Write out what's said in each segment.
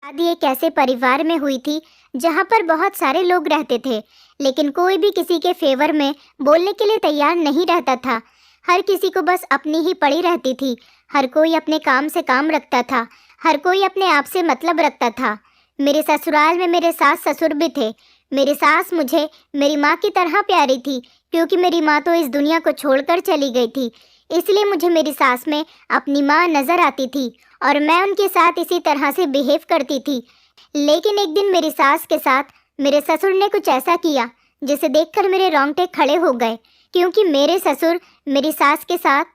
शादी एक ऐसे परिवार में हुई थी जहाँ पर बहुत सारे लोग रहते थे, लेकिन कोई भी किसी के फेवर में बोलने के लिए तैयार नहीं रहता था। हर किसी को बस अपनी ही पड़ी रहती थी। हर कोई अपने काम से काम रखता था। हर कोई अपने आप से मतलब रखता था। मेरे ससुराल में मेरे सास ससुर भी थे। मेरी सास मुझे मेरी माँ की तरह प्यारी थी, क्योंकि मेरी माँ तो इस दुनिया को छोड़कर चली गई थी। इसलिए मुझे मेरी सास में अपनी माँ नज़र आती थी और मैं उनके साथ इसी तरह से बिहेव करती थी। लेकिन एक दिन मेरी सास के साथ मेरे ससुर ने कुछ ऐसा किया जिसे देखकर मेरे रोंगटे खड़े हो गए, क्योंकि मेरे ससुर मेरी सास के साथ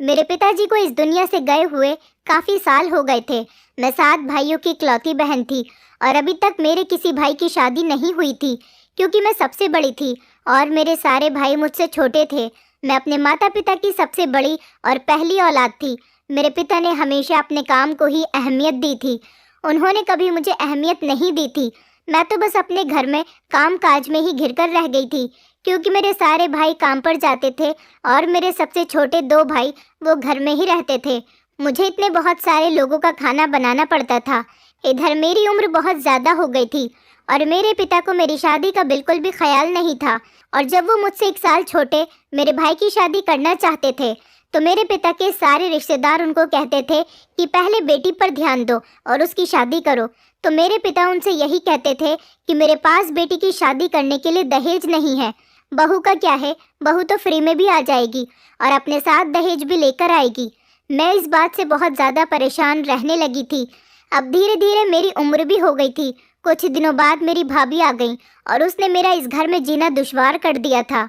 मेरे पिताजी को इस दुनिया से गए हुए काफ़ी साल हो गए थे। मैं 7 भाइयों की इकलौती बहन थी और अभी तक मेरे किसी भाई की शादी नहीं हुई थी, क्योंकि मैं सबसे बड़ी थी और मेरे सारे भाई मुझसे छोटे थे। मैं अपने माता पिता की सबसे बड़ी और पहली औलाद थी। मेरे पिता ने हमेशा अपने काम को ही अहमियत दी थी। उन्होंने कभी मुझे अहमियत नहीं दी थी। मैं तो बस अपने घर में काम काज में ही घिरकर रह गई थी, क्योंकि मेरे सारे भाई काम पर जाते थे और मेरे सबसे छोटे 2 भाई वो घर में ही रहते थे। मुझे इतने बहुत सारे लोगों का खाना बनाना पड़ता था। इधर मेरी उम्र बहुत ज़्यादा हो गई थी और मेरे पिता को मेरी शादी का बिल्कुल भी ख्याल नहीं था। और जब वो मुझसे 1 साल छोटे मेरे भाई की शादी करना चाहते थे, तो मेरे पिता के सारे रिश्तेदार उनको कहते थे कि पहले बेटी पर ध्यान दो और उसकी शादी करो। तो मेरे पिता उनसे यही कहते थे कि मेरे पास बेटी की शादी करने के लिए दहेज नहीं है। बहू का क्या है, बहू तो फ्री में भी आ जाएगी और अपने साथ दहेज भी लेकर आएगी। मैं इस बात से बहुत ज़्यादा परेशान रहने लगी थी। अब धीरे धीरे मेरी उम्र भी हो गई थी। कुछ दिनों बाद मेरी भाभी आ गई और उसने मेरा इस घर में जीना दुश्वार कर दिया था,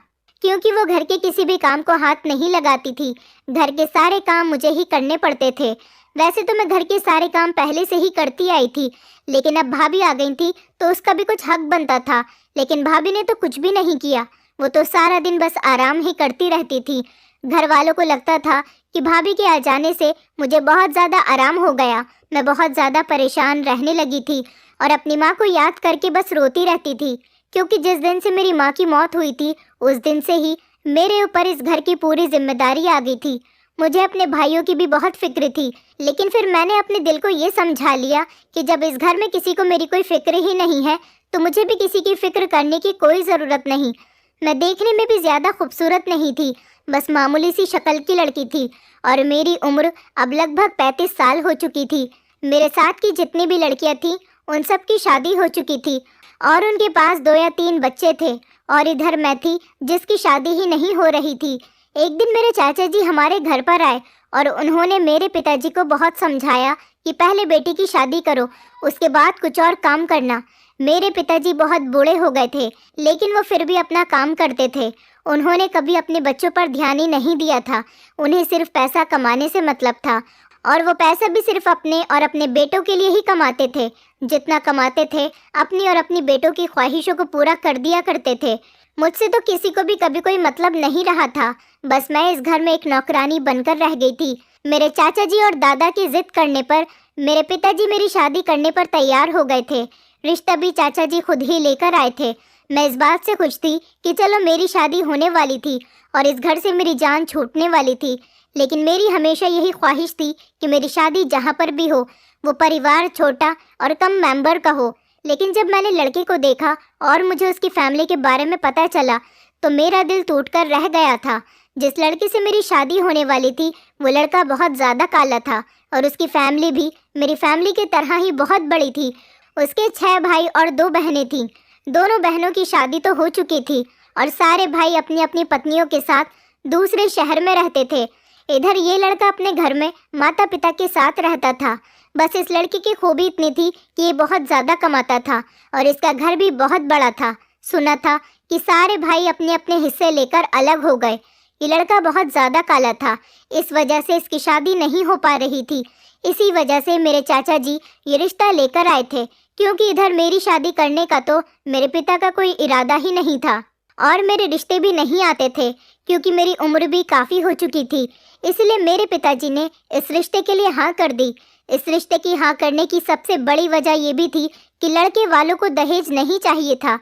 क्योंकि वो घर के किसी भी काम को हाथ नहीं लगाती थी। घर के सारे काम मुझे ही करने पड़ते थे। वैसे तो मैं घर के सारे काम पहले से ही करती आई थी, लेकिन अब भाभी आ गई थी तो उसका भी कुछ हक बनता था। लेकिन भाभी ने तो कुछ भी नहीं किया। वो तो सारा दिन बस आराम ही करती रहती थी। घर वालों को लगता था कि भाभी के आ जाने से मुझे बहुत ज़्यादा आराम हो गया। मैं बहुत ज़्यादा परेशान रहने लगी थी और अपनी माँ को याद करके बस रोती रहती थी, क्योंकि जिस दिन से मेरी माँ की मौत हुई थी उस दिन से ही मेरे ऊपर इस घर की पूरी जिम्मेदारी आ गई थी। मुझे अपने भाइयों की भी बहुत फिक्र थी, लेकिन फिर मैंने अपने दिल को ये समझा लिया कि जब इस घर में किसी को मेरी कोई फिक्र ही नहीं है, तो मुझे भी किसी की फिक्र करने की कोई ज़रूरत नहीं। मैं देखने में भी ज़्यादा खूबसूरत नहीं थी, बस मामूली सी शक्ल की लड़की थी और मेरी उम्र अब लगभग 35 साल हो चुकी थी। मेरे साथ की जितनी भी लड़कियां थीं उन सब की शादी हो चुकी थी और उनके पास 2 या 3 बच्चे थे, और इधर मैं थी जिसकी शादी ही नहीं हो रही थी। एक दिन मेरे चाचा जी हमारे घर पर आए और उन्होंने मेरे पिताजी को बहुत समझाया कि पहले बेटी की शादी करो, उसके बाद कुछ और काम करना। मेरे पिताजी बहुत बूढ़े हो गए थे, लेकिन वो फिर भी अपना काम करते थे। उन्होंने कभी अपने बच्चों पर ध्यान ही नहीं दिया था। उन्हें सिर्फ पैसा कमाने से मतलब था, और वो पैसा भी सिर्फ अपने और अपने बेटों के लिए ही कमाते थे। जितना कमाते थे अपनी और अपनी बेटों की ख्वाहिशों को पूरा कर दिया करते थे। मुझसे तो किसी को भी कभी कोई मतलब नहीं रहा था। बस मैं इस घर में एक नौकरानी बनकर रह गई थी। मेरे चाचा जी और दादा की जिद करने पर मेरे पिताजी मेरी शादी करने पर तैयार हो गए थे। रिश्ता भी चाचा जी खुद ही लेकर आए थे। मैं इस बात से खुश थी कि चलो मेरी शादी होने वाली थी और इस घर से मेरी जान छूटने वाली थी। लेकिन मेरी हमेशा यही ख्वाहिश थी कि मेरी शादी जहाँ पर भी हो वो परिवार छोटा और कम मेंबर का हो। लेकिन जब मैंने लड़के को देखा और मुझे उसकी फैमिली के बारे में पता चला, तो मेरा दिल टूटकर रह गया था। जिस लड़के से मेरी शादी होने वाली थी वो लड़का बहुत ज़्यादा काला था और उसकी फैमिली भी मेरी फैमिली की तरह ही बहुत बड़ी थी। उसके 6 भाई और 2 बहनें थीं। दोनों बहनों की शादी तो हो चुकी थी और सारे भाई अपनी अपनी पत्नियों के साथ दूसरे शहर में रहते थे। इधर ये लड़का अपने घर में माता पिता के साथ रहता था। बस इस लड़के की खूबी इतनी थी कि ये बहुत ज़्यादा कमाता था और इसका घर भी बहुत बड़ा था। सुना था कि सारे भाई अपने अपने हिस्से लेकर अलग हो गए। ये लड़का बहुत ज़्यादा काला था, इस वजह से इसकी शादी नहीं हो पा रही थी। इसी वजह से मेरे चाचा जी ये रिश्ता लेकर आए थे, क्योंकि इधर मेरी शादी करने का तो मेरे पिता का कोई इरादा ही नहीं था और मेरे रिश्ते भी नहीं आते थे, क्योंकि मेरी उम्र भी काफ़ी हो चुकी थी। इसलिए मेरे पिताजी ने इस रिश्ते के लिए हाँ कर दी। इस रिश्ते की हाँ करने की सबसे बड़ी वजह ये भी थी कि लड़के वालों को दहेज नहीं चाहिए था,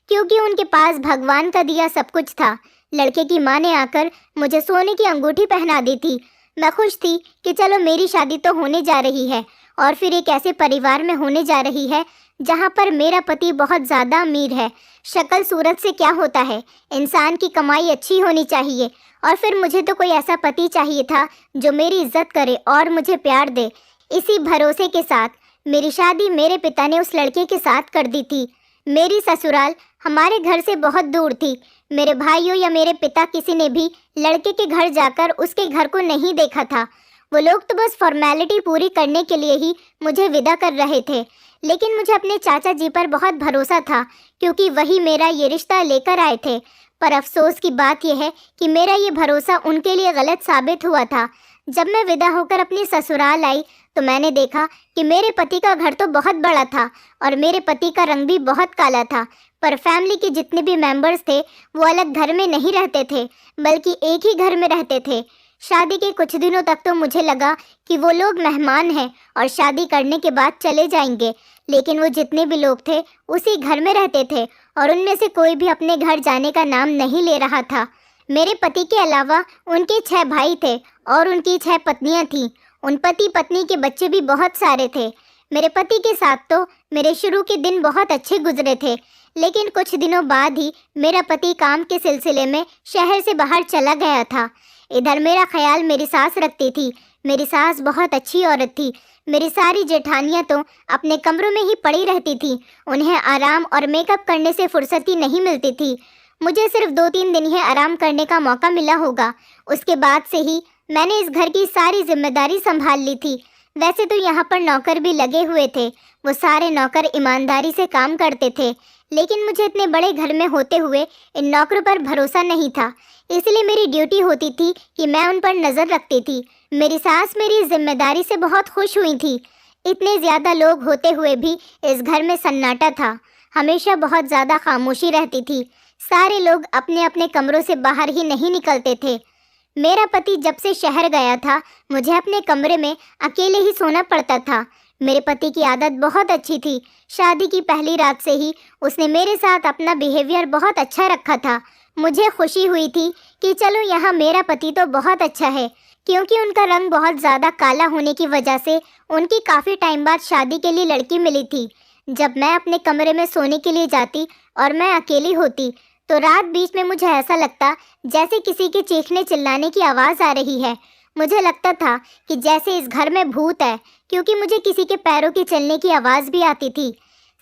क्योंकि उनके पास भगवान का दिया सब कुछ था। लड़के की माँ ने आकर मुझे सोने की अंगूठी पहना दी थी। मैं खुश थी कि चलो मेरी शादी तो होने जा रही है और फिर एक ऐसे परिवार में होने जा रही है जहाँ पर मेरा पति बहुत ज़्यादा अमीर है। शक्ल सूरत से क्या होता है, इंसान की कमाई अच्छी होनी चाहिए। और फिर मुझे तो कोई ऐसा पति चाहिए था जो मेरी इज्जत करे और मुझे प्यार दे। इसी भरोसे के साथ मेरी शादी मेरे पिता ने उस लड़के के साथ कर दी थी। मेरी ससुराल हमारे घर से बहुत दूर थी। मेरे भाइयों या मेरे पिता किसी ने भी लड़के के घर जाकर उसके घर को नहीं देखा था। वो लोग तो बस फॉर्मेलिटी पूरी करने के लिए ही मुझे विदा कर रहे थे। लेकिन मुझे अपने चाचा जी पर बहुत भरोसा था, क्योंकि वही मेरा ये रिश्ता लेकर आए थे। पर अफसोस की बात यह है कि मेरा ये भरोसा उनके लिए गलत साबित हुआ था। जब मैं विदा होकर अपनी ससुराल आई तो मैंने देखा कि मेरे पति का घर तो बहुत बड़ा था और मेरे पति का रंग भी बहुत काला था। पर फैमिली के जितने भी मेंबर्स थे वो अलग घर में नहीं रहते थे, बल्कि एक ही घर में रहते थे। शादी के कुछ दिनों तक तो मुझे लगा कि वो लोग मेहमान हैं और शादी करने के बाद चले जाएंगे, लेकिन वो जितने भी लोग थे उसी घर में रहते थे और उनमें से कोई भी अपने घर जाने का नाम नहीं ले रहा था। मेरे पति के अलावा उनके 6 भाई थे और उनकी 6 पत्नियां थीं। उन पति पत्नी के बच्चे भी बहुत सारे थे। मेरे पति के साथ तो मेरे शुरू के दिन बहुत अच्छे गुजरे थे, लेकिन कुछ दिनों बाद ही मेरा पति काम के सिलसिले में शहर से बाहर चला गया था। इधर मेरा ख्याल मेरी सास रखती थी। मेरी सास बहुत अच्छी औरत थी। मेरी सारी जेठानियां तो अपने कमरों में ही पड़ी रहती थी। उन्हें आराम और मेकअप करने से फुर्सत ही नहीं मिलती थी। मुझे सिर्फ 2-3 दिन ही आराम करने का मौका मिला होगा। उसके बाद से ही मैंने इस घर की सारी जिम्मेदारी संभाल ली थी। वैसे तो यहाँ पर नौकर भी लगे हुए थे। वो सारे नौकर ईमानदारी से काम करते थे, लेकिन मुझे इतने बड़े घर में होते हुए इन नौकरों पर भरोसा नहीं था। इसलिए मेरी ड्यूटी होती थी कि मैं उन पर नज़र रखती थी। मेरी सास मेरी इस जिम्मेदारी से बहुत खुश हुई थी। इतने ज़्यादा लोग होते हुए भी इस घर में सन्नाटा था। हमेशा बहुत ज़्यादा खामोशी रहती थी। सारे लोग अपने अपने कमरों से बाहर ही नहीं निकलते थे। मेरा पति जब से शहर गया था, मुझे अपने कमरे में अकेले ही सोना पड़ता था। मेरे पति की आदत बहुत अच्छी थी। शादी की पहली रात से ही उसने मेरे साथ अपना बिहेवियर बहुत अच्छा रखा था। मुझे खुशी हुई थी कि चलो यहाँ मेरा पति तो बहुत अच्छा है, क्योंकि उनका रंग बहुत ज़्यादा काला होने की वजह से उनकी काफ़ी टाइम बाद शादी के लिए लड़की मिली थी। जब मैं अपने कमरे में सोने के लिए जाती और मैं अकेली होती तो रात बीच में मुझे ऐसा लगता जैसे किसी के चीखने चिल्लाने की आवाज़ आ रही है। मुझे लगता था कि जैसे इस घर में भूत है, क्योंकि मुझे किसी के पैरों की चलने की आवाज़ भी आती थी।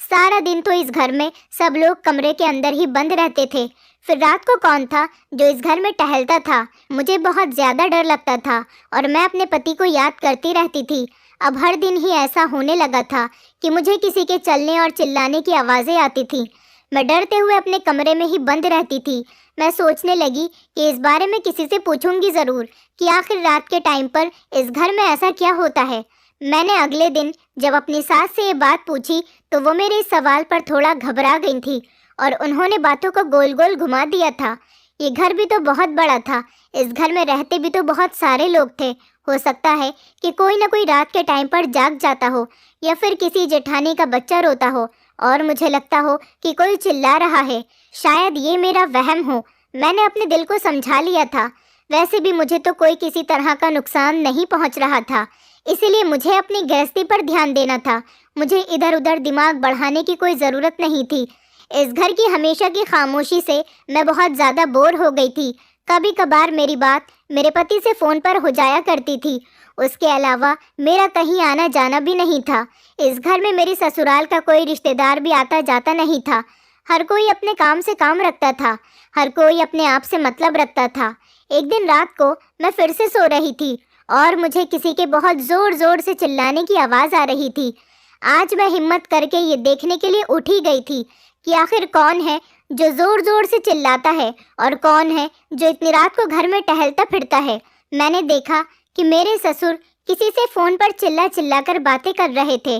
सारा दिन तो इस घर में सब लोग कमरे के अंदर ही बंद रहते थे। फिर रात को कौन था जो इस घर में टहलता था? मुझे बहुत ज़्यादा डर लगता था और मैं अपने पति को याद करती रहती थी। अब हर दिन ही ऐसा होने लगा था कि मुझे किसी के चलने और चिल्लाने की आवाज़ें आती थीं। मैं डरते हुए अपने कमरे में ही बंद रहती थी। मैं सोचने लगी कि इस बारे में किसी से पूछूंगी ज़रूर कि आखिर रात के टाइम पर इस घर में ऐसा क्या होता है। मैंने अगले दिन जब अपनी सास से ये बात पूछी तो वो मेरे इस सवाल पर थोड़ा घबरा गई थी और उन्होंने बातों को गोल गोल घुमा दिया था। ये घर भी तो बहुत बड़ा था। इस घर में रहते भी तो बहुत सारे लोग थे। हो सकता है कि कोई ना कोई रात के टाइम पर जाग जाता हो या फिर किसी जेठानी का बच्चा रोता हो और मुझे लगता हो कि कोई चिल्ला रहा है। शायद ये मेरा वहम हो। मैंने अपने दिल को समझा लिया था। वैसे भी मुझे तो कोई किसी तरह का नुकसान नहीं पहुंच रहा था, इसीलिए मुझे अपनी गृहस्थी पर ध्यान देना था। मुझे इधर उधर दिमाग बढ़ाने की कोई ज़रूरत नहीं थी। इस घर की हमेशा की खामोशी से मैं बहुत ज़्यादा बोर हो गई थी। कभी कभार मेरी बात मेरे पति से फ़ोन पर हो जाया करती थी। उसके अलावा मेरा कहीं आना जाना भी नहीं था। इस घर में मेरी ससुराल का कोई रिश्तेदार भी आता जाता नहीं था। हर कोई अपने काम से काम रखता था। हर कोई अपने आप से मतलब रखता था। एक दिन रात को मैं फिर से सो रही थी और मुझे किसी के बहुत ज़ोर ज़ोर से चिल्लाने की आवाज़ आ रही थी। आज मैं हिम्मत करके ये देखने के लिए उठ ही गई थी कि आखिर कौन है जो ज़ोर ज़ोर से चिल्लाता है और कौन है जो इतनी रात को घर में टहलता फिरता है। मैंने देखा कि मेरे ससुर किसी से फ़ोन पर चिल्ला चिल्ला कर बातें कर रहे थे।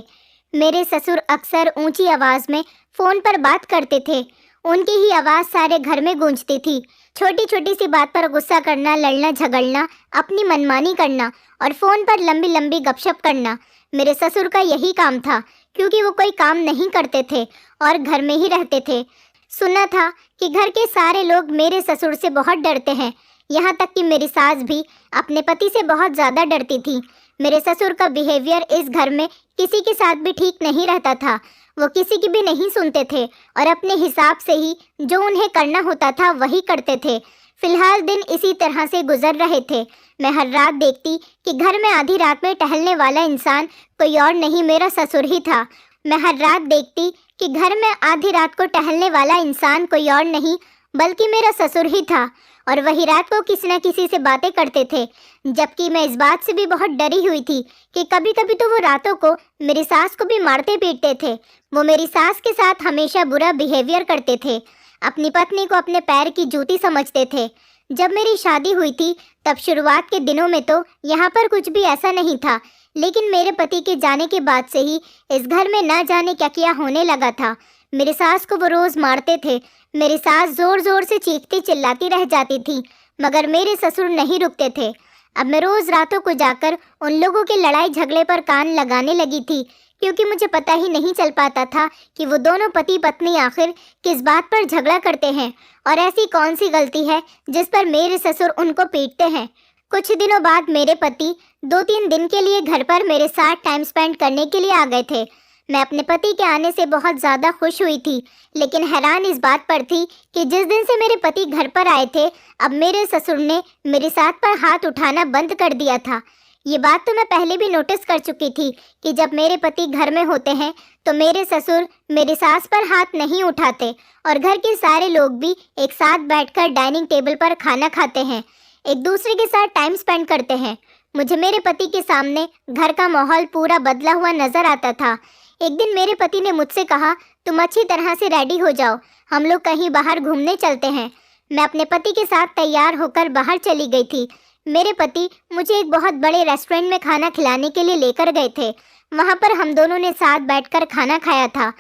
मेरे ससुर अक्सर ऊंची आवाज़ में फ़ोन पर बात करते थे। उनकी ही आवाज़ सारे घर में गूंजती थी। छोटी छोटी सी बात पर गुस्सा करना, लड़ना झगड़ना, अपनी मनमानी करना और फ़ोन पर लंबी लंबी गपशप करना मेरे ससुर का यही काम था, क्योंकि वो कोई काम नहीं करते थे और घर में ही रहते थे। सुना था कि घर के सारे लोग मेरे ससुर से बहुत डरते हैं। यहाँ तक कि मेरी सास भी अपने पति से बहुत ज़्यादा डरती थी। मेरे ससुर का बिहेवियर इस घर में किसी के साथ भी ठीक नहीं रहता था। वो किसी की भी नहीं सुनते थे और अपने हिसाब से ही जो उन्हें करना होता था वही करते थे। फिलहाल दिन इसी तरह से गुजर रहे थे। मैं हर रात देखती कि घर में आधी रात में टहलने वाला इंसान कोई और नहीं, मेरा ससुर ही था। मैं हर रात देखती कि घर में आधी रात को टहलने वाला इंसान कोई और नहीं बल्कि मेरा ससुर ही था, और वही रात को किसी न किसी से बातें करते थे। जबकि मैं इस बात से भी बहुत डरी हुई थी कि कभी कभी तो वो रातों को मेरी सास को भी मारते पीटते थे। वो मेरी सास के साथ हमेशा बुरा बिहेवियर करते थे, अपनी पत्नी को अपने पैर की जूती समझते थे। जब मेरी शादी हुई थी तब शुरुआत के दिनों में तो यहाँ पर कुछ भी ऐसा नहीं था, लेकिन मेरे पति के जाने के बाद से ही इस घर में ना जाने क्या क्या होने लगा था। मेरी सास को वो रोज़ मारते थे। मेरी सास ज़ोर ज़ोर से चीखती चिल्लाती रह जाती थी, मगर मेरे ससुर नहीं रुकते थे। अब मैं रोज़ रातों को जाकर उन लोगों के लड़ाई झगड़े पर कान लगाने लगी थी, क्योंकि मुझे पता ही नहीं चल पाता था कि वो दोनों पति पत्नी आखिर किस बात पर झगड़ा करते हैं और ऐसी कौन सी गलती है जिस पर मेरे ससुर उनको पीटते हैं। कुछ दिनों बाद मेरे पति 2-3 दिन के लिए घर पर मेरे साथ टाइम स्पेंड करने के लिए आ गए थे। मैं अपने पति के आने से बहुत ज़्यादा खुश हुई थी, लेकिन हैरान इस बात पर थी कि जिस दिन से मेरे पति घर पर आए थे अब मेरे ससुर ने मेरी सास पर हाथ उठाना बंद कर दिया था। ये बात तो मैं पहले भी नोटिस कर चुकी थी कि जब मेरे पति घर में होते हैं तो मेरे ससुर मेरी सास पर हाथ नहीं उठाते और घर के सारे लोग भी एक साथ बैठकर डाइनिंग टेबल पर खाना खाते हैं, एक दूसरे के साथ टाइम स्पेंड करते हैं। मुझे मेरे पति के सामने घर का माहौल पूरा बदला हुआ नजर आता था। एक दिन मेरे पति ने मुझसे कहा, तुम अच्छी तरह से रेडी हो जाओ, हम लोग कहीं बाहर घूमने चलते हैं। मैं अपने पति के साथ तैयार होकर बाहर चली गई थी। मेरे पति मुझे एक बहुत बड़े रेस्टोरेंट में खाना खिलाने के लिए लेकर गए थे। वहाँ पर हम दोनों ने साथ बैठकर खाना खाया था।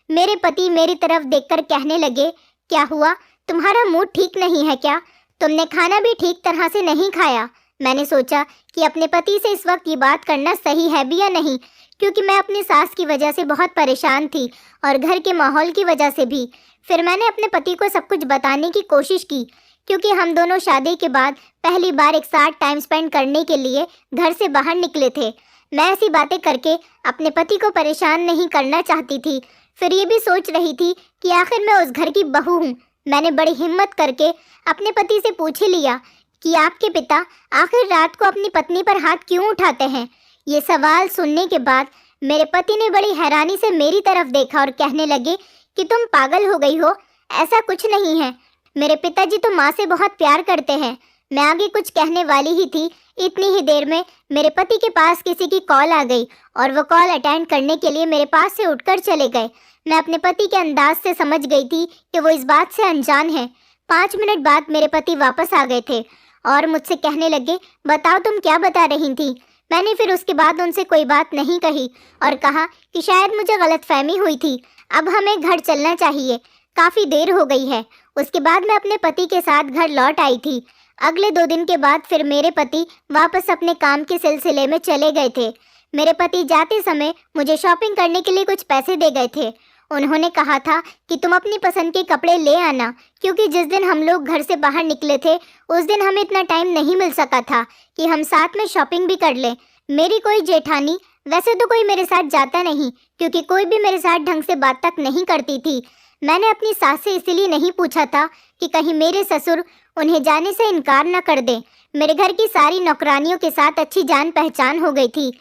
मेरे पति मेरी तरफ देखकर कहने लगे, क्या हुआ, तुम्हारा मूड ठीक नहीं है क्या? तुमने खाना भी ठीक तरह से नहीं खाया। मैंने सोचा कि अपने पति से इस वक्त ये बात करना सही है भी या नहीं, क्योंकि मैं अपनी सास की वजह से बहुत परेशान थी और घर के माहौल की वजह से भी। फिर मैंने अपने पति को सब कुछ बताने की कोशिश की, क्योंकि हम दोनों शादी के बाद पहली बार एक साथ टाइम स्पेंड करने के लिए घर से बाहर निकले थे। मैं ऐसी बातें करके अपने पति को परेशान नहीं करना चाहती थी। फिर ये भी सोच रही थी कि आखिर मैं उस घर की बहू हूँ। मैंने बड़ी हिम्मत करके अपने पति से पूछ ही लिया कि आपके पिता आखिर रात को अपनी पत्नी पर हाथ क्यों उठाते हैं। ये सवाल सुनने के बाद मेरे पति ने बड़ी हैरानी से मेरी तरफ देखा और कहने लगे कि तुम पागल हो गई हो, ऐसा कुछ नहीं है। मेरे पिताजी तो माँ से बहुत प्यार करते हैं। मैं आगे कुछ कहने वाली ही थी, इतनी ही देर में मेरे पति के पास किसी की कॉल आ गई और वो कॉल अटेंड करने के लिए मेरे पास से उठकर चले गए। मैं अपने पति के अंदाज से समझ गई थी कि वो इस बात से अनजान है। 5 मिनट बाद मेरे पति वापस आ गए थे और मुझसे कहने लगे, बताओ तुम क्या बता रही थी। मैंने फिर उसके बाद उनसे कोई बात नहीं कही और कहा कि शायद मुझे गलतफहमी हुई थी, अब हमें घर चलना चाहिए, काफ़ी देर हो गई है। उसके बाद मैं अपने पति के साथ घर लौट आई थी। अगले 2 दिन के बाद फिर मेरे पति वापस अपने काम के सिलसिले में चले गए थे। मेरे पति जाते समय मुझे शॉपिंग करने के लिए कुछ पैसे दे गए थे। उन्होंने कहा था कि तुम अपनी पसंद के कपड़े ले आना, क्योंकि जिस दिन हम लोग घर से बाहर निकले थे उस दिन हमें इतना टाइम नहीं मिल सका था कि हम साथ में शॉपिंग भी कर लें। मेरी कोई जेठानी, वैसे तो कोई मेरे साथ जाता नहीं, क्योंकि कोई भी मेरे साथ ढंग से बात तक नहीं करती थी। मैंने अपनी सास से इसीलिए नहीं पूछा था कि कहीं मेरे ससुर उन्हें जाने से इनकार न कर दें। मेरे घर की सारी नौकरानियों के साथ अच्छी जान पहचान हो गई थी।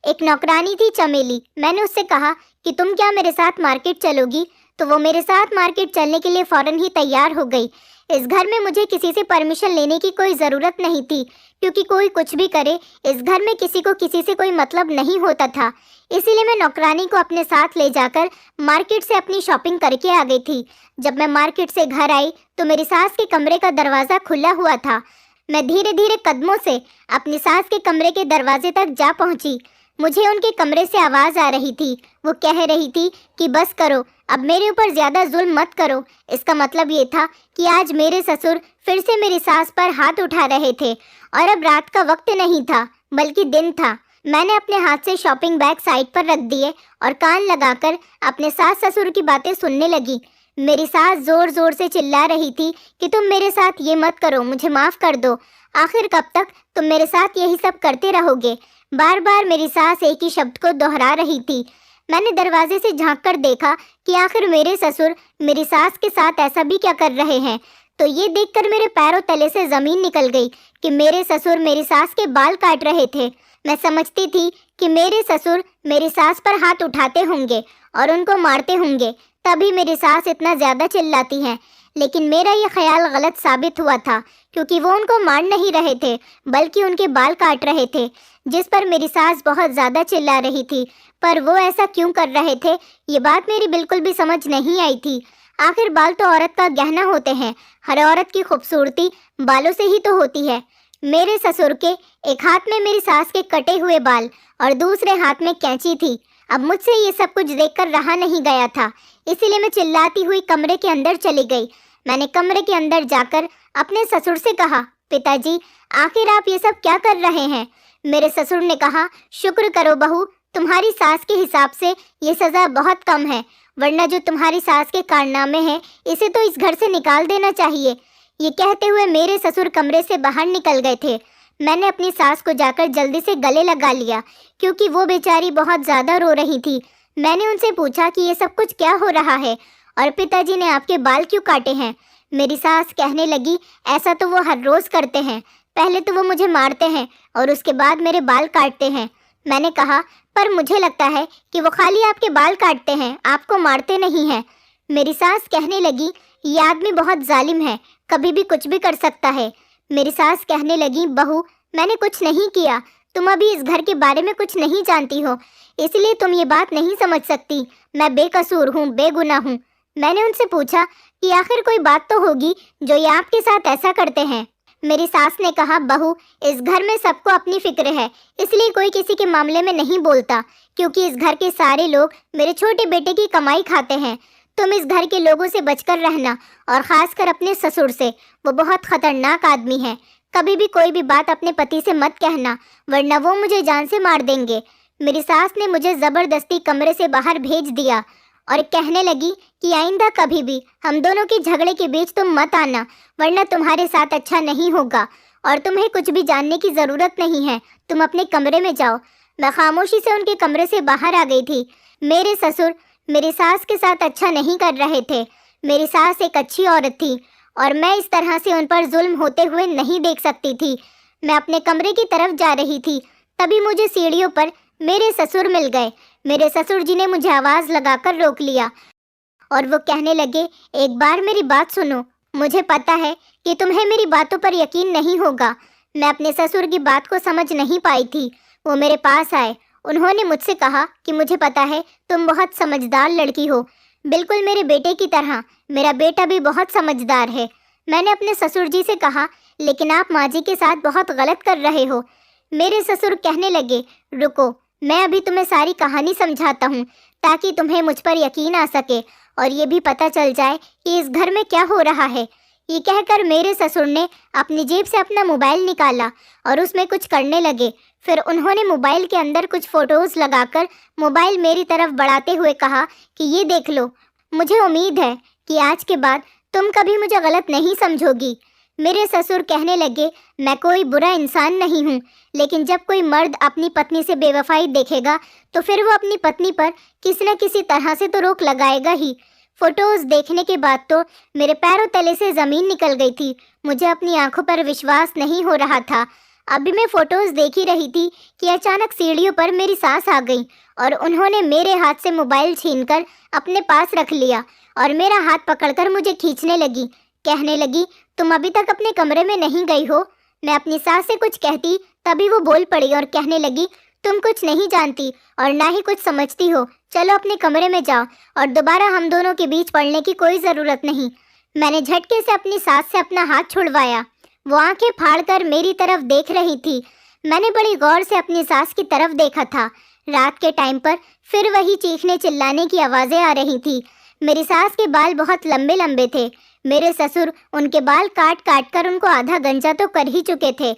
एक नौकरानी थी चमेली। मैंने उससे कहा कि तुम क्या मेरे साथ मार्केट चलोगी, तो वो मेरे साथ मार्केट चलने के लिए फ़ौरन ही तैयार हो गई। इस घर में मुझे किसी से परमिशन लेने की कोई ज़रूरत नहीं थी, क्योंकि कोई कुछ भी करे इस घर में किसी को किसी से कोई मतलब नहीं होता था। इसीलिए मैं नौकरानी को अपने साथ ले जाकर मार्केट से अपनी शॉपिंग करके आ गई थी। जब मैं मार्केट से घर आई तो मेरी सास के कमरे का दरवाज़ा खुला हुआ था। मैं धीरे धीरे कदमों से अपनी सास के कमरे के दरवाजे तक जा पहुंची। मुझे उनके कमरे से आवाज़ आ रही थी। वो कह रही थी कि बस करो, अब मेरे ऊपर ज़्यादा जुल्म मत करो। इसका मतलब ये था कि आज मेरे ससुर फिर से मेरी सास पर हाथ उठा रहे थे और अब रात का वक्त नहीं था बल्कि दिन था। मैंने अपने हाथ से शॉपिंग बैग साइड पर रख दिए और कान लगाकर अपने सास ससुर की बातें सुनने लगी। मेरी सास ज़ोर ज़ोर से चिल्ला रही थी कि तुम मेरे साथ ये मत करो, मुझे माफ़ कर दो। आखिर कब तक तुम मेरे साथ यही सब करते रहोगे? बार बार मेरी सास एक ही शब्द को दोहरा रही थी। मैंने दरवाजे से झांक कर देखा कि आखिर मेरे ससुर मेरी सास के साथ ऐसा भी क्या कर रहे हैं। तो ये देखकर मेरे पैरों तले से ज़मीन निकल गई कि मेरे ससुर मेरी सास के बाल काट रहे थे। मैं समझती थी कि मेरे ससुर मेरी सास पर हाथ उठाते होंगे और उनको मारते होंगे, तभी मेरी सास इतना ज़्यादा चिल्लाती हैं। लेकिन मेरा ये ख्याल गलत साबित हुआ था, क्योंकि वो उनको मार नहीं रहे थे बल्कि उनके बाल काट रहे थे, जिस पर मेरी सास बहुत ज़्यादा चिल्ला रही थी। पर वो ऐसा क्यों कर रहे थे, ये बात मेरी बिल्कुल भी समझ नहीं आई थी। आखिर बाल तो औरत का गहना होते हैं, हर औरत की खूबसूरती बालों से ही तो होती है। मेरे ससुर के एक हाथ में मेरी सास के कटे हुए बाल और दूसरे हाथ में कैंची थी। अब मुझसे ये सब कुछ देखकर रहा नहीं गया था, इसीलिए मैं चिल्लाती हुई कमरे के अंदर चली गई। मैंने कमरे के अंदर जाकर अपने ससुर से कहा, पिताजी, आखिर आप ये सब क्या कर रहे हैं? मेरे ससुर ने कहा, शुक्र करो बहू, तुम्हारी सास के हिसाब से ये सज़ा बहुत कम है, वरना जो तुम्हारी सास के कारनामे हैं इसे तो इस घर से निकाल देना चाहिए। ये कहते हुए मेरे ससुर कमरे से बाहर निकल गए थे। मैंने अपनी सास को जाकर जल्दी से गले लगा लिया, क्योंकि वो बेचारी बहुत ज़्यादा रो रही थी। मैंने उनसे पूछा कि ये सब कुछ क्या हो रहा है और पिताजी ने आपके बाल क्यों काटे हैं? मेरी सास कहने लगी, ऐसा तो वो हर रोज़ करते हैं, पहले तो वो मुझे मारते हैं और उसके बाद मेरे बाल काटते हैं। मैंने कहा, पर मुझे लगता है कि वो खाली आपके बाल काटते हैं, आपको मारते नहीं हैं। मेरी सास कहने लगी, ये आदमी बहुत जालिम है, कभी भी कुछ भी कर सकता है। मेरी सास कहने लगी, बहू, मैंने कुछ नहीं किया, तुम अभी इस घर के बारे में कुछ नहीं जानती हो, इसलिए तुम ये बात नहीं समझ सकती। मैं बेकसूर हूँ, बेगुनाह हूँ। मैंने उनसे पूछा कि आखिर कोई बात तो होगी जो ये आपके साथ ऐसा करते हैं। मेरी सास ने कहा, बहू, इस घर में सबको अपनी फिक्र है, इसलिए कोई किसी के मामले में नहीं बोलता, क्योंकि इस घर के सारे लोग मेरे छोटे बेटे की कमाई खाते हैं। तुम इस घर के लोगों से बचकर रहना, और ख़ासकर अपने ससुर से, वो बहुत ख़तरनाक आदमी है। कभी भी कोई भी बात अपने पति से मत कहना, वरना वो मुझे जान से मार देंगे। मेरी सास ने मुझे ज़बरदस्ती कमरे से बाहर भेज दिया और कहने लगी कि आइंदा कभी भी हम दोनों के झगड़े के बीच तुम मत आना, वरना तुम्हारे साथ अच्छा नहीं होगा और तुम्हें कुछ भी जानने की ज़रूरत नहीं है, तुम अपने कमरे में जाओ। मैं खामोशी से उनके कमरे से बाहर आ गई थी। मेरे ससुर मेरी सास के साथ अच्छा नहीं कर रहे थे। मेरी सास एक अच्छी औरत थी और मैं इस तरह से उन पर जुल्म होते हुए नहीं देख सकती थी। मैं अपने कमरे की तरफ जा रही थी, तभी मुझे सीढ़ियों पर मेरे ससुर मिल गए। मेरे ससुर जी ने मुझे आवाज़ लगाकर रोक लिया और वो कहने लगे, एक बार मेरी बात सुनो, मुझे पता है कि तुम्हें मेरी बातों पर यकीन नहीं होगा। मैं अपने ससुर की बात को समझ नहीं पाई थी। वो मेरे पास आए, उन्होंने मुझसे कहा कि मुझे पता है तुम बहुत समझदार लड़की हो, बिल्कुल मेरे बेटे की तरह। मेरा बेटा भी बहुत समझदार है। मैंने अपने ससुर जी से कहा, लेकिन आप माँ जी के साथ बहुत गलत कर रहे हो। मेरे ससुर कहने लगे, रुको, मैं अभी तुम्हें सारी कहानी समझाता हूँ, ताकि तुम्हें मुझ पर यकीन आ सके और ये भी पता चल जाए कि इस घर में क्या हो रहा है। ये कहकर मेरे ससुर ने अपनी जेब से अपना मोबाइल निकाला और उसमें कुछ करने लगे। फिर उन्होंने मोबाइल के अंदर कुछ फ़ोटोज़ लगाकर मोबाइल मेरी तरफ बढ़ाते हुए कहा कि ये देख लो, मुझे उम्मीद है कि आज के बाद तुम कभी मुझे गलत नहीं समझोगी। मेरे ससुर कहने लगे, मैं कोई बुरा इंसान नहीं हूँ, लेकिन जब कोई मर्द अपनी पत्नी से बेवफाई देखेगा तो फिर वो अपनी पत्नी पर किसी न किसी तरह से तो रोक लगाएगा ही। फ़ोटोज़ देखने के बाद तो मेरे पैरों तले से ज़मीन निकल गई थी। मुझे अपनी आंखों पर विश्वास नहीं हो रहा था। अभी मैं फ़ोटोज़ देख ही रही थी कि अचानक सीढ़ियों पर मेरी सास आ गई और उन्होंने मेरे हाथ से मोबाइल छीनकर अपने पास रख लिया और मेरा हाथ पकड़कर मुझे खींचने लगी। कहने लगी, तुम अभी तक अपने कमरे में नहीं गई हो। मैं अपनी सास से कुछ कहती, तभी वो बोल पड़ी और कहने लगी, तुम कुछ नहीं जानती और ना ही कुछ समझती हो, चलो अपने कमरे में जाओ और दोबारा हम दोनों के बीच पड़ने की कोई ज़रूरत नहीं। मैंने झटके से अपनी सास से अपना हाथ छुड़वाया। वो आंखें फाड़कर मेरी तरफ देख रही थी। मैंने बड़ी गौर से अपनी सास की तरफ देखा था। रात के टाइम पर फिर वही चीखने चिल्लाने की आवाज़ें आ रही थी। मेरी सास के बाल बहुत लंबे लंबे थे। मेरे ससुर उनके बाल काट काट कर उनको आधा गंजा तो कर ही चुके थे।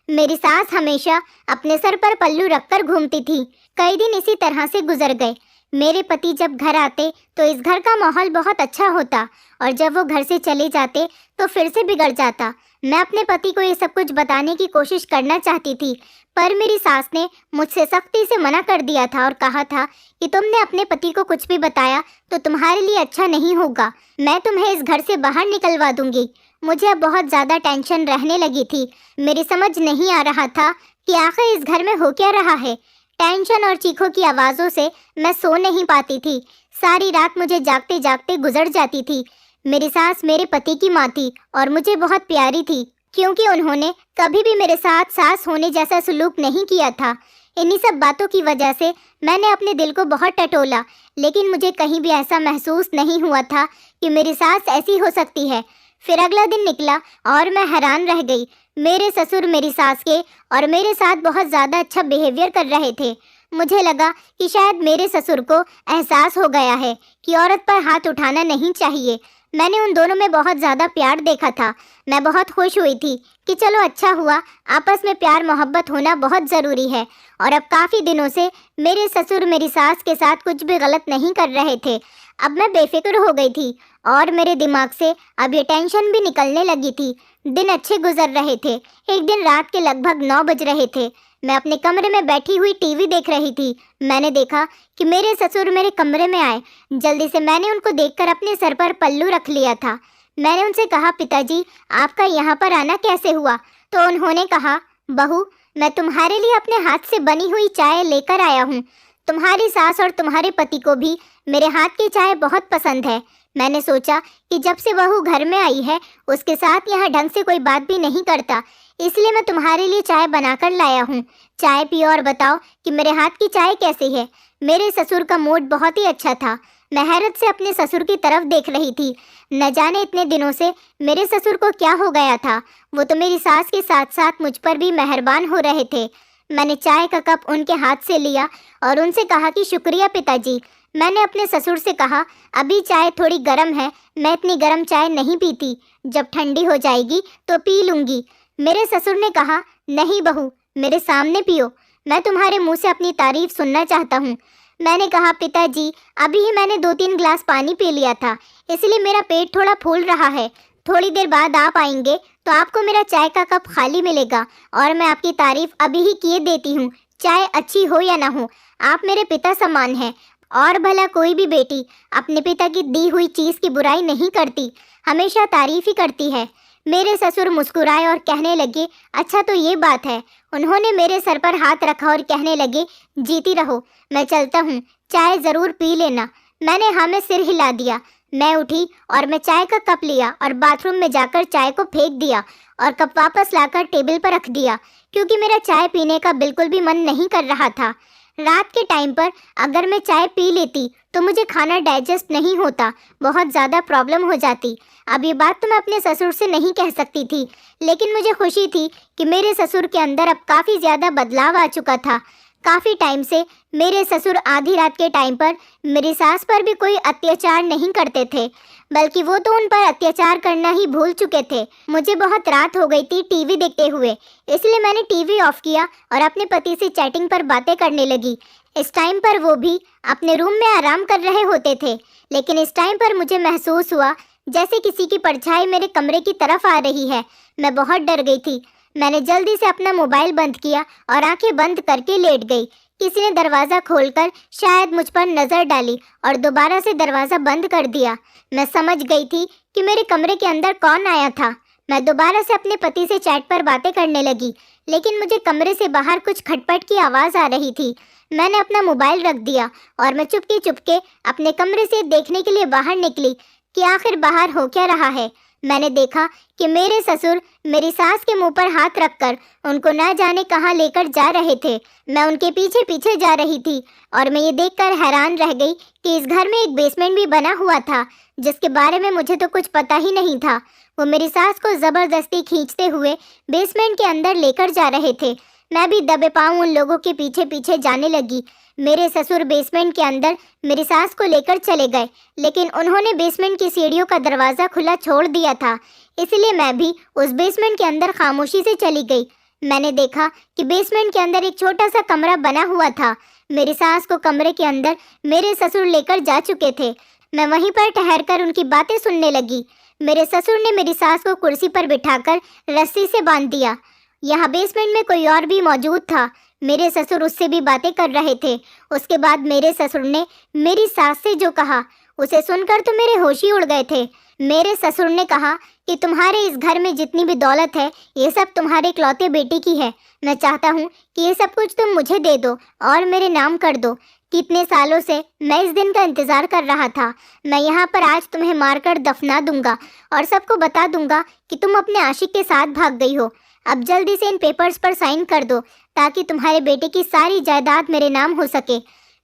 मेरी सास हमेशा अपने सर पर पल्लू रखकर घूमती थी। कई दिन इसी तरह से गुजर गए। मेरे पति जब घर आते तो इस घर का माहौल बहुत अच्छा होता और जब वो घर से चले जाते तो फिर से बिगड़ जाता। मैं अपने पति को ये सब कुछ बताने की कोशिश करना चाहती थी, पर मेरी सास ने मुझसे सख्ती से मना कर दिया था और कहा था कि तुमने अपने पति को कुछ भी बताया तो तुम्हारे लिए अच्छा नहीं होगा। मैं तुम्हें इस घर से बाहर निकलवा दूंगी। मुझे अब बहुत ज़्यादा टेंशन रहने लगी थी। मेरी समझ नहीं आ रहा था कि आखिर इस घर में हो क्या रहा है। टेंशन और चीखों की आवाज़ों से मैं सो नहीं पाती थी। सारी रात मुझे जागते जागते गुजर जाती थी। मेरी सास मेरे पति की माँ थी और मुझे बहुत प्यारी थी, क्योंकि उन्होंने कभी भी मेरे साथ सास होने जैसा सलूक नहीं किया था। इन्हीं सब बातों की वजह से मैंने अपने दिल को बहुत टटोला, लेकिन मुझे कहीं भी ऐसा महसूस नहीं हुआ था कि मेरी सास ऐसी हो सकती है। फिर अगला दिन निकला और मैं हैरान रह गई। मेरे ससुर मेरी सास के और मेरे साथ बहुत ज़्यादा अच्छा बिहेवियर कर रहे थे। मुझे लगा कि शायद मेरे ससुर को एहसास हो गया है कि औरत पर हाथ उठाना नहीं चाहिए। मैंने उन दोनों में बहुत ज़्यादा प्यार देखा था। मैं बहुत खुश हुई थी कि चलो अच्छा हुआ, आपस में प्यार मोहब्बत होना बहुत ज़रूरी है। और अब काफ़ी दिनों से मेरे ससुर मेरी सास के साथ कुछ भी गलत नहीं कर रहे थे। अब मैं बेफिक्र हो गई थी और मेरे दिमाग से अब ये टेंशन भी निकलने लगी थी। दिन अच्छे गुजर रहे थे। एक दिन रात के लगभग 9 बज रहे थे। मैं अपने कमरे में बैठी हुई टीवी देख रही थी। मैंने देखा कि मेरे ससुर मेरे कमरे में आए। जल्दी से मैंने उनको देखकर अपने सर पर पल्लू रख लिया था। मैंने उनसे कहा, पिताजी आपका यहाँ पर आना कैसे हुआ? तो उन्होंने कहा, बहू मैं तुम्हारे लिए अपने हाथ से बनी हुई चाय लेकर आया हूँ। तुम्हारी सास और तुम्हारे पति को भी मेरे हाथ की चाय बहुत पसंद है। मैंने सोचा कि जब से बहू घर में आई है उसके साथ यहाँ ढंग से कोई बात भी नहीं करता, इसलिए मैं तुम्हारे लिए चाय बनाकर लाया हूँ। चाय पियो और बताओ कि मेरे हाथ की चाय कैसी है। मेरे ससुर का मूड बहुत ही अच्छा था। मैं हैरत से अपने ससुर की तरफ देख रही थी। न जाने इतने दिनों से मेरे ससुर को क्या हो गया था। वो तो मेरी सास के साथ साथ मुझ पर भी मेहरबान हो रहे थे। मैंने चाय का कप उनके हाथ से लिया और उनसे कहा कि शुक्रिया पिताजी। मैंने अपने ससुर से कहा, अभी चाय थोड़ी गर्म है, मैं इतनी गर्म चाय नहीं पीती, जब ठंडी हो जाएगी तो पी लूँगी। मेरे ससुर ने कहा, नहीं बहू मेरे सामने पियो, मैं तुम्हारे मुंह से अपनी तारीफ सुनना चाहता हूँ। मैंने कहा, पिताजी अभी ही मैंने 2-3 ग्लास पानी पी लिया था, इसलिए मेरा पेट थोड़ा फूल रहा है। थोड़ी देर बाद आप आएंगे तो आपको मेरा चाय का कप खाली मिलेगा और मैं आपकी तारीफ अभी ही किए देती हूँ, चाय अच्छी हो या ना हो। आप मेरे पिता समान हैं और भला कोई भी बेटी अपने पिता की दी हुई चीज़ की बुराई नहीं करती, हमेशा तारीफ ही करती है। मेरे ससुर मुस्कुराए और कहने लगे, अच्छा तो ये बात है। उन्होंने मेरे सर पर हाथ रखा और कहने लगे, जीती रहो, मैं चलता हूँ, चाय ज़रूर पी लेना। मैंने हाँ में सिर हिला दिया। मैं उठी और मैं चाय का कप लिया और बाथरूम में जाकर चाय को फेंक दिया और कप वापस लाकर टेबल पर रख दिया, क्योंकि मेरा चाय पीने का बिल्कुल भी मन नहीं कर रहा था। रात के टाइम पर अगर मैं चाय पी लेती तो मुझे खाना डाइजेस्ट नहीं होता, बहुत ज़्यादा प्रॉब्लम हो जाती। अब ये बात तो मैं अपने ससुर से नहीं कह सकती थी, लेकिन मुझे खुशी थी कि मेरे ससुर के अंदर अब काफ़ी ज़्यादा बदलाव आ चुका था। काफ़ी टाइम से मेरे ससुर आधी रात के टाइम पर मेरी सास पर भी कोई अत्याचार नहीं करते थे, बल्कि वो तो उन पर अत्याचार करना ही भूल चुके थे। मुझे बहुत रात हो गई थी टीवी देखते हुए, इसलिए मैंने टीवी ऑफ किया और अपने पति से चैटिंग पर बातें करने लगी। इस टाइम पर वो भी अपने रूम में आराम कर रहे होते थे, लेकिन इस टाइम पर मुझे महसूस हुआ जैसे किसी की परछाई मेरे कमरे की तरफ आ रही है। मैं बहुत डर गई थी। मैंने जल्दी से अपना मोबाइल बंद किया और आंखें बंद करके लेट गई। किसी ने दरवाज़ा खोलकर शायद मुझ पर नज़र डाली और दोबारा से दरवाज़ा बंद कर दिया। मैं समझ गई थी कि मेरे कमरे के अंदर कौन आया था। मैं दोबारा से अपने पति से चैट पर बातें करने लगी, लेकिन मुझे कमरे से बाहर कुछ खटपट की आवाज़ आ रही थी। मैंने अपना मोबाइल रख दिया और मैं चुपके चुपके अपने कमरे से देखने के लिए बाहर निकली कि आखिर बाहर हो क्या रहा है। मैंने देखा कि मेरे ससुर मेरी सास के मुंह पर हाथ रखकर उनको न जाने कहाँ लेकर जा रहे थे। मैं उनके पीछे पीछे जा रही थी और मैं ये देखकर हैरान रह गई कि इस घर में एक बेसमेंट भी बना हुआ था, जिसके बारे में मुझे तो कुछ पता ही नहीं था। वो मेरी सास को ज़बरदस्ती खींचते हुए बेसमेंट के अंदर लेकर जा रहे थे। मैं भी दबे पाँव उन लोगों के पीछे पीछे जाने लगी। मेरे ससुर बेसमेंट के अंदर मेरी सास को लेकर चले गए, लेकिन उन्होंने बेसमेंट की सीढ़ियों का दरवाज़ा खुला छोड़ दिया था, इसलिए मैं भी उस बेसमेंट के अंदर खामोशी से चली गई। मैंने देखा कि बेसमेंट के अंदर एक छोटा सा कमरा बना हुआ था। मेरी सास को कमरे के अंदर मेरे ससुर लेकर जा चुके थे। मैं वहीं पर ठहरकर उनकी बातें सुनने लगी। मेरे ससुर ने मेरी सास को कुर्सी पर बिठाकर रस्सी से बांध दिया। यहाँ बेसमेंट में कोई और भी मौजूद था। मेरे ससुर उससे भी बातें कर रहे थे। उसके बाद मेरे ससुर ने मेरी सास से जो कहा उसे सुनकर तो मेरे होश ही उड़ गए थे। मेरे ससुर ने कहा कि तुम्हारे इस घर में जितनी भी दौलत है ये सब तुम्हारे इकलौते बेटे की है। मैं चाहता हूँ कि ये सब कुछ तुम मुझे दे दो और मेरे नाम कर दो। कितने सालों से मैं इस दिन का इंतज़ार कर रहा था। मैं यहाँ पर आज तुम्हें मारकर दफना दूंगा और सबको बता दूंगा कि तुम अपने आशिक के साथ भाग गई हो। अब जल्दी से इन पेपर्स पर साइन कर दो ताकि तुम्हारे बेटे की सारी जायदाद मेरे नाम हो सके।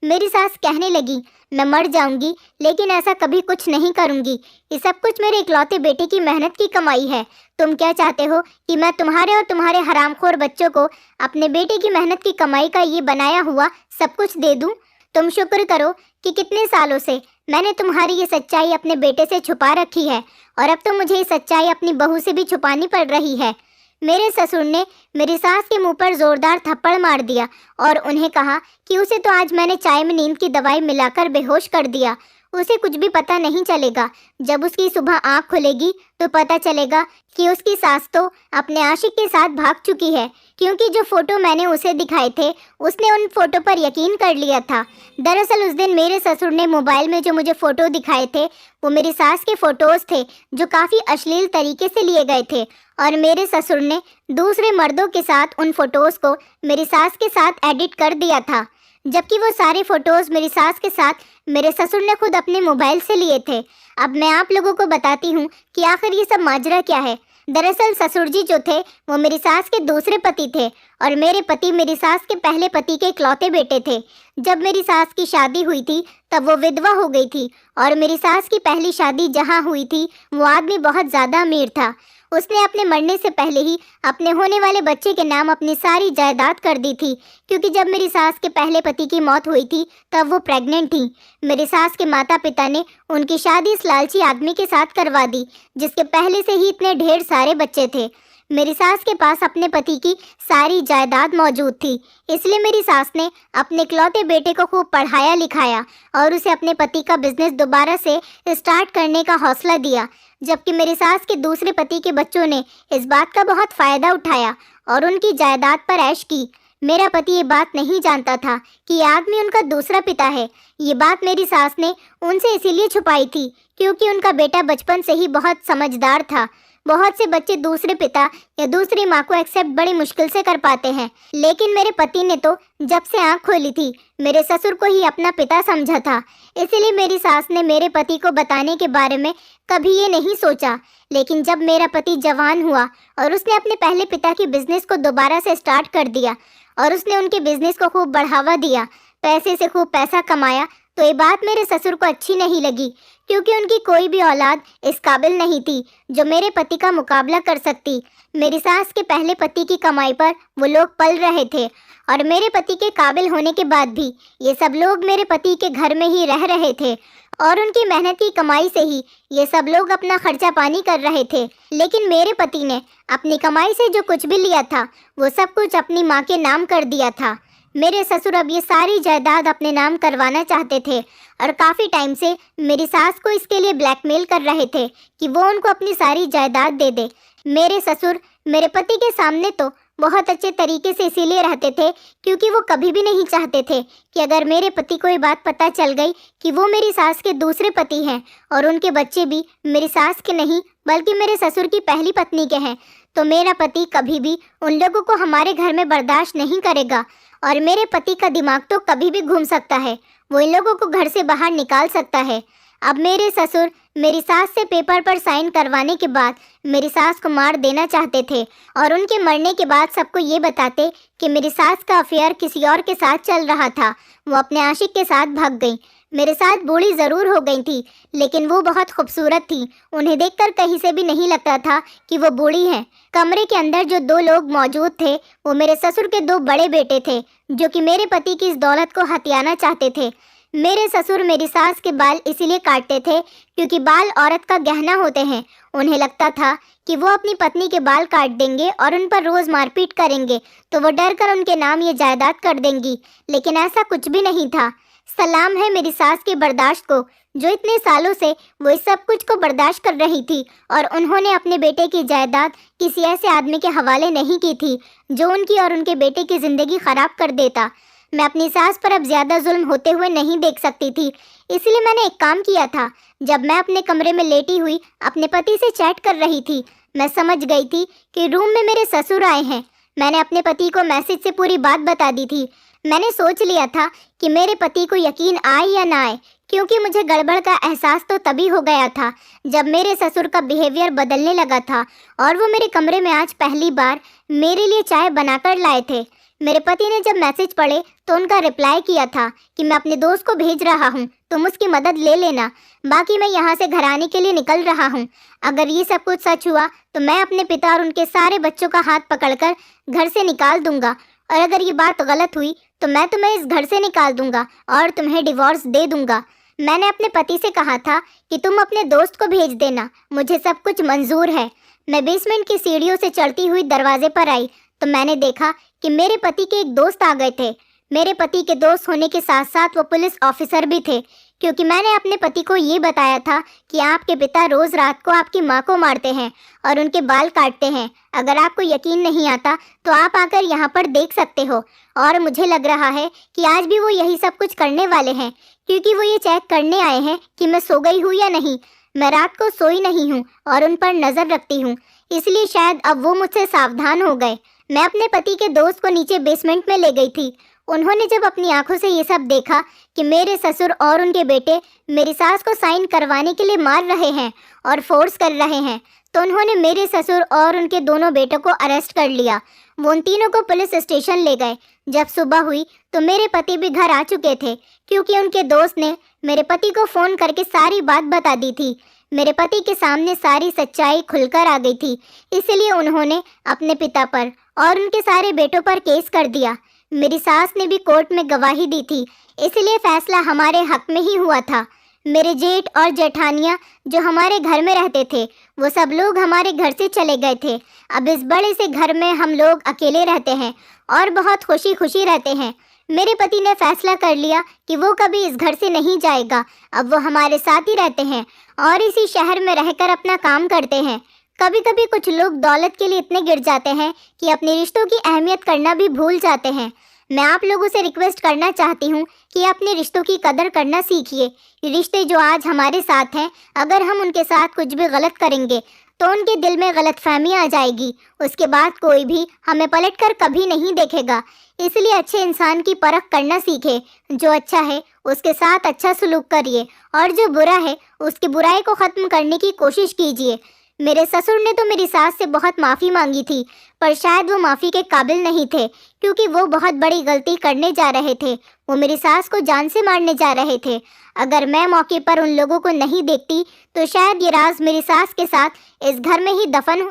मेरी सास कहने लगी, मैं मर जाऊंगी लेकिन ऐसा कभी कुछ नहीं करूंगी। ये सब कुछ मेरे इकलौते बेटे की मेहनत की कमाई है। तुम क्या चाहते हो कि मैं तुम्हारे और तुम्हारे हरामखोर बच्चों को अपने बेटे की मेहनत की कमाई का ये बनाया हुआ सब कुछ दे दूं? तुम शुक्र करो कि कितने सालों से मैंने तुम्हारी ये सच्चाई अपने बेटे से छुपा रखी है और अब तो मुझे ये सच्चाई अपनी बहू से भी छुपानी पड़ रही है। मेरे ससुर ने मेरी सास के मुंह पर जोरदार थप्पड़ मार दिया और उन्हें कहा कि उसे तो आज मैंने चाय में नींद की दवाई मिलाकर बेहोश कर दिया। उसे कुछ भी पता नहीं चलेगा। जब उसकी सुबह आँख खुलेगी तो पता चलेगा कि उसकी सास तो अपने आशिक के साथ भाग चुकी है, क्योंकि जो फोटो मैंने उसे दिखाए थे उसने उन फोटो पर यकीन कर लिया था। दरअसल उस दिन मेरे ससुर ने मोबाइल में जो मुझे फ़ोटो दिखाए थे वो मेरी सास के फ़ोटोज़ थे जो काफ़ी अश्लील तरीके से लिए गए थे और मेरे ससुर ने दूसरे मर्दों के साथ उन फ़ोटोज़ को मेरी सास के साथ एडिट कर दिया था, जबकि वो सारे फ़ोटोज़ मेरी सास के साथ मेरे ससुर ने खुद अपने मोबाइल से लिए थे। अब मैं आप लोगों को बताती हूँ कि आखिर ये सब माजरा क्या है। दरअसल ससुर जी जो थे वो मेरी सास के दूसरे पति थे और मेरे पति मेरी सास के पहले पति के इकलौते बेटे थे। जब मेरी सास की शादी हुई थी तब वो विधवा हो गई थी और मेरी सास की पहली शादी जहाँ हुई थी वो आदमी बहुत ज़्यादा अमीर था। उसने अपने मरने से पहले ही अपने होने वाले बच्चे के नाम अपनी सारी जायदाद कर दी थी, क्योंकि जब मेरी सास के पहले पति की मौत हुई थी तब वो प्रेग्नेंट थी। मेरी सास के माता पिता ने उनकी शादी इस लालची आदमी के साथ करवा दी जिसके पहले से ही इतने ढेर सारे बच्चे थे। मेरी सास के पास अपने पति की सारी जायदाद मौजूद थी, इसलिए मेरी सास ने अपने इकलौते बेटे को खूब पढ़ाया लिखाया और उसे अपने पति का बिजनेस दोबारा से स्टार्ट करने का हौसला दिया। जबकि मेरी सास के दूसरे पति के बच्चों ने इस बात का बहुत फ़ायदा उठाया और उनकी जायदाद पर ऐश की। मेरा पति ये बात नहीं जानता था कि ये आदमी उनका दूसरा पिता है। ये बात मेरी सास ने उनसे इसीलिए छुपाई थी क्योंकि उनका बेटा बचपन से ही बहुत समझदार था। बहुत से बच्चे दूसरे पिता या दूसरी माँ को एक्सेप्ट बड़ी मुश्किल से कर पाते हैं, लेकिन मेरे पति ने तो जब से आँख खोली थी मेरे ससुर को ही अपना पिता समझा था। इसीलिए मेरी सास ने मेरे पति को बताने के बारे में कभी ये नहीं सोचा। लेकिन जब मेरा पति जवान हुआ और उसने अपने पहले पिता के बिजनेस को दोबारा से स्टार्ट कर दिया और उसने उनके बिजनेस को खूब बढ़ावा दिया, पैसे से खूब पैसा कमाया, तो ये बात मेरे ससुर को अच्छी नहीं लगी, क्योंकि उनकी कोई भी औलाद इस काबिल नहीं थी जो मेरे पति का मुकाबला कर सकती। मेरी सास के पहले पति की कमाई पर वो लोग पल रहे थे और मेरे पति के काबिल होने के बाद भी ये सब लोग मेरे पति के घर में ही रह रहे थे और उनकी मेहनत की कमाई से ही ये सब लोग अपना खर्चा पानी कर रहे थे। लेकिन मेरे पति ने अपनी कमाई से जो कुछ भी लिया था वो सब कुछ अपनी माँ के नाम कर दिया था। मेरे ससुर अब ये सारी जायदाद अपने नाम करवाना चाहते थे और काफ़ी टाइम से मेरी सास को इसके लिए ब्लैकमेल कर रहे थे कि वो उनको अपनी सारी जायदाद दे दे। मेरे ससुर मेरे पति के सामने तो बहुत अच्छे तरीके से इसीलिए रहते थे क्योंकि वो कभी भी नहीं चाहते थे कि अगर मेरे पति को ये बात पता चल गई कि वो मेरी सास के दूसरे पति हैं और उनके बच्चे भी मेरी सास के नहीं बल्कि मेरे ससुर की पहली पत्नी के हैं, तो मेरा पति कभी भी उन लोगों को हमारे घर में बर्दाश्त नहीं करेगा और मेरे पति का दिमाग तो कभी भी घूम सकता है, वो इन लोगों को घर से बाहर निकाल सकता है। अब मेरे ससुर मेरी सास से पेपर पर साइन करवाने के बाद मेरी सास को मार देना चाहते थे और उनके मरने के बाद सबको ये बताते कि मेरी सास का अफेयर किसी और के साथ चल रहा था, वो अपने आशिक के साथ भाग गई। मेरे साथ बूढ़ी ज़रूर हो गई थी लेकिन वो बहुत खूबसूरत थी, उन्हें देखकर कहीं से भी नहीं लगता था कि वो बूढ़ी हैं। कमरे के अंदर जो दो लोग मौजूद थे वो मेरे ससुर के दो बड़े बेटे थे जो कि मेरे पति की इस दौलत को हथियाना चाहते थे। मेरे ससुर मेरी सास के बाल इसीलिए काटते थे क्योंकि बाल औरत का गहना होते हैं। उन्हें लगता था कि वो अपनी पत्नी के बाल काट देंगे और उन पर रोज़ मारपीट करेंगे तो वो डर कर उनके नाम ये जायदाद कर देंगी, लेकिन ऐसा कुछ भी नहीं था। सलाम है मेरी सास की बर्दाश्त को, जो इतने सालों से वो इस सब कुछ को बर्दाश्त कर रही थी, और उन्होंने अपने बेटे की जायदाद किसी ऐसे आदमी के हवाले नहीं की थी जो उनकी और उनके बेटे की ज़िंदगी ख़राब कर देता। मैं अपनी सास पर अब ज़्यादा जुल्म होते हुए नहीं देख सकती थी, इसलिए मैंने एक काम किया था। जब मैं अपने कमरे में लेटी हुई अपने पति से चैट कर रही थी, मैं समझ गई थी कि रूम में मेरे ससुर आए हैं। मैंने अपने पति को मैसेज से पूरी बात बता दी थी। मैंने सोच लिया था कि मेरे पति को यकीन आए या ना आए, क्योंकि मुझे गड़बड़ का एहसास तो तभी हो गया था जब मेरे ससुर का बिहेवियर बदलने लगा था, और वो मेरे कमरे में आज पहली बार मेरे लिए चाय बनाकर लाए थे। मेरे पति ने जब मैसेज पढ़े तो उनका रिप्लाई किया था कि मैं अपने दोस्त को भेज रहा हूँ, तुम उसकी मदद ले लेना, बाकी मैं यहाँ से घर आने के लिए निकल रहा हूँ। अगर ये सब कुछ सच हुआ तो मैं अपने पिता और उनके सारे बच्चों का हाथ पकड़कर घर से निकाल दूंगा, और अगर ये बात गलत हुई तो मैं तुम्हें इस घर से निकाल दूंगा और तुम्हें डिवोर्स दे दूंगा। मैंने अपने पति से कहा था कि तुम अपने दोस्त को भेज देना, मुझे सब कुछ मंजूर है। मैं बेसमेंट की सीढ़ियों से चढ़ती हुई दरवाजे पर आई तो मैंने देखा कि मेरे पति के एक दोस्त आ गए थे। मेरे पति के दोस्त होने के साथ साथ वो पुलिस ऑफिसर भी थे, क्योंकि मैंने अपने पति को ये बताया था कि आपके पिता रोज़ रात को आपकी माँ को मारते हैं और उनके बाल काटते हैं। अगर आपको यकीन नहीं आता तो आप आकर यहाँ पर देख सकते हो, और मुझे लग रहा है कि आज भी वो यही सब कुछ करने वाले हैं, क्योंकि वो ये चेक करने आए हैं कि मैं सो गई हूँ या नहीं। मैं रात को सोई नहीं हूँ और उन पर नज़र रखती हूँ, इसलिए शायद अब वो मुझसे सावधान हो गए। मैं अपने पति के दोस्त को नीचे बेसमेंट में ले गई थी। उन्होंने जब अपनी आंखों से ये सब देखा कि मेरे ससुर और उनके बेटे मेरी सास को साइन करवाने के लिए मार रहे हैं और फोर्स कर रहे हैं, तो उन्होंने मेरे ससुर और उनके दोनों बेटों को अरेस्ट कर लिया। वो उन तीनों को पुलिस स्टेशन ले गए। जब सुबह हुई तो मेरे पति भी घर आ चुके थे, क्योंकि उनके दोस्त ने मेरे पति को फ़ोन करके सारी बात बता दी थी। मेरे पति के सामने सारी सच्चाई खुलकर आ गई थी, इसलिए उन्होंने अपने पिता पर और उनके सारे बेटों पर केस कर दिया। मेरी सास ने भी कोर्ट में गवाही दी थी, इसलिए फैसला हमारे हक में ही हुआ था। मेरे जेठ और जेठानियाँ जो हमारे घर में रहते थे, वो सब लोग हमारे घर से चले गए थे। अब इस बड़े से घर में हम लोग अकेले रहते हैं और बहुत खुशी खुशी रहते हैं। मेरे पति ने फैसला कर लिया कि वो कभी इस घर से नहीं जाएगा। अब वो हमारे साथ ही रहते हैं और इसी शहर में रहकर अपना काम करते हैं। कभी कभी कुछ लोग दौलत के लिए इतने गिर जाते हैं कि अपने रिश्तों की अहमियत करना भी भूल जाते हैं। मैं आप लोगों से रिक्वेस्ट करना चाहती हूँ कि अपने रिश्तों की कदर करना सीखिए। रिश्ते जो आज हमारे साथ हैं, अगर हम उनके साथ कुछ भी गलत करेंगे तो उनके दिल में गलतफहमी आ जाएगी। उसके बाद कोई भी हमें पलटकर कभी नहीं देखेगा। इसलिए अच्छे इंसान की परख करना सीखे। जो अच्छा है उसके साथ अच्छा सलूक करिए, और जो बुरा है उसकी बुराई को ख़त्म करने की कोशिश कीजिए। मेरे ससुर ने तो मेरी सास से बहुत माफ़ी मांगी थी, पर शायद वो माफ़ी के काबिल नहीं थे, क्योंकि वो बहुत बड़ी गलती करने जा रहे थे। वो मेरी सास को जान से मारने जा रहे थे। अगर मैं मौके पर उन लोगों को नहीं देखती तो शायद ये राज मेरी सास के साथ इस घर में ही दफन